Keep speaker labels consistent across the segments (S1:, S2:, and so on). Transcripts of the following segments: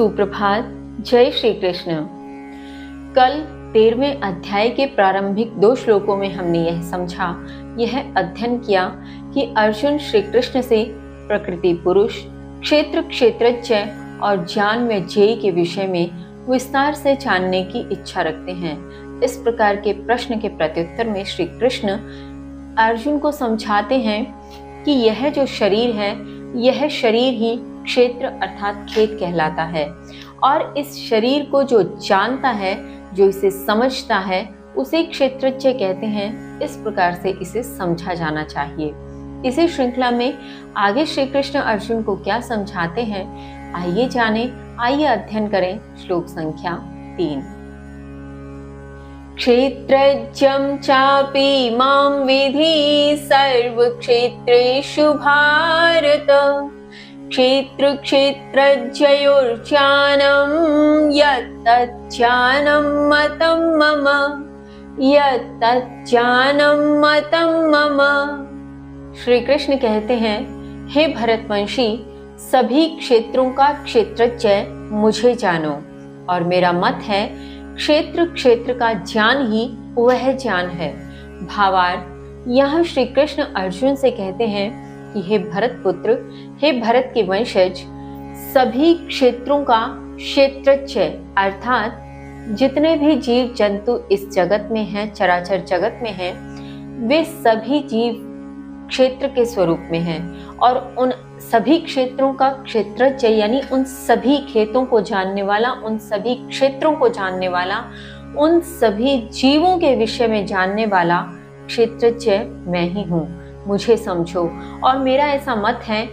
S1: सुप्रभात। जय श्री कृष्ण। कल 13वें अध्याय के प्रारंभिक 2 श्लोकों में हमने यह समझा, यह अध्ययन किया कि अर्जुन श्री कृष्ण से प्रकृति पुरुष, क्षेत्र क्षेत्रज्ञ और ज्ञान में जेय के विषय में विस्तार से जानने की इच्छा रखते हैं। इस प्रकार के प्रश्न के प्रत्युत्तर में श्री कृष्ण अर्जुन को समझाते हैं कि यह जो शरीर है, यह शरीर ही क्षेत्र अर्थात खेत कहलाता है, और इस शरीर को जो जानता है, जो इसे समझता है, उसे क्षेत्रज्ञ कहते हैं। इस प्रकार से इसे समझा जाना चाहिए। इसी श्रृंखला में आगे श्री कृष्ण अर्जुन को क्या समझाते हैं, आइए जाने, आइए अध्ययन करें। श्लोक संख्या 3। क्षेत्रज्ञं चापि मां विद्धि सर्वक्षेत्रेषु भारत, क्षेत्र क्षेत्रज्ञयोर्ज्ञानं यत्तज्ज्ञानं मतं मम, यत्तज्ज्ञानं मतं मम। श्री कृष्ण कहते हैं, हे भरतवंशी, सभी क्षेत्रों का क्षेत्रज्ञ मुझे जानो, और मेरा मत है क्षेत्र क्षेत्र का ज्ञान ही वह ज्ञान है। भावार्थ, यहाँ श्री कृष्ण अर्जुन से कहते हैं कि हे भरत पुत्र, हे भरत के वंशज, सभी क्षेत्रों का क्षेत्रज्ञ अर्थात जितने भी जीव जंतु इस जगत में हैं, चराचर जगत में हैं, वे सभी जीव क्षेत्र के स्वरूप में हैं, और उन सभी क्षेत्रों का क्षेत्रज्ञ यानी उन सभी खेतों को जानने वाला, उन सभी क्षेत्रों को जानने वाला, उन सभी जीवों के विषय में जानने वाला क्षेत्रज्ञ मैं ही हूँ। मुझे समझो। और मेरा ऐसा मत है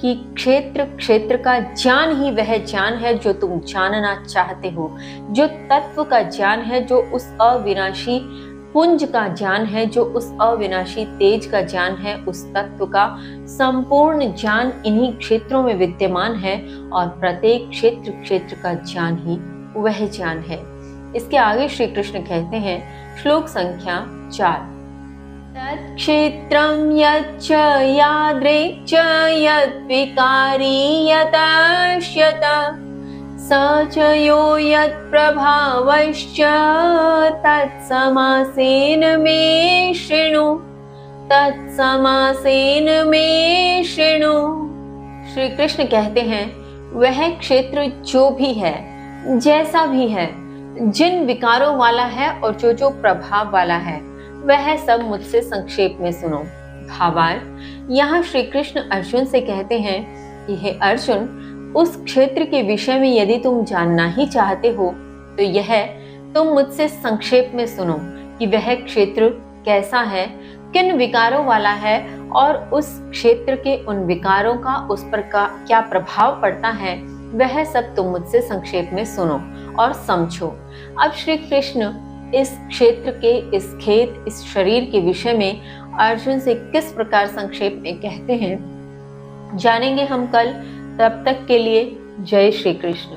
S1: कि क्षेत्र क्षेत्र का ज्ञान ही वह ज्ञान है जो तुम जानना चाहते हो, जो तत्व का ज्ञान है, जो उस अविनाशी पुंज का ज्ञान है, जो उस अविनाशी तेज का ज्ञान है, उस तत्व का संपूर्ण ज्ञान इन्हीं क्षेत्रों में विद्यमान है, और प्रत्येक क्षेत्र क्षेत्र का ज्ञान ही वह ज्ञान है। इसके आगे श्री कृष्ण कहते हैं, श्लोक संख्या 4, तत्क्षेत्रं यच्च यादृक् च यद्विकारी यतश्यत स च यो यत्प्रभावश्च तत्समासेन मे शृणु, तत्समासेन मे शृणु। श्री कृष्ण कहते हैं, वह क्षेत्र जो भी है, जैसा भी है, जिन विकारों वाला है और जो प्रभाव वाला है, वह सब मुझसे संक्षेप में सुनो। भावार्थ, यहाँ श्री कृष्ण अर्जुन से कहते हैं कि हे अर्जुन, उस क्षेत्र के विषय में यदि तुम जानना ही चाहते हो तो यह तुम मुझसे संक्षेप में सुनो कि वह क्षेत्र कैसा है, किन विकारों वाला है, और उस क्षेत्र के उन विकारों का उस पर क्या प्रभाव पड़ता है, वह सब तुम मुझसे संक्षेप में सुनो और समझो। अब श्री कृष्ण इस क्षेत्र के, इस खेत, इस शरीर के विषय में अर्जुन से किस प्रकार संक्षेप में कहते हैं, जानेंगे हम कल। तब तक के लिए जय श्री कृष्ण।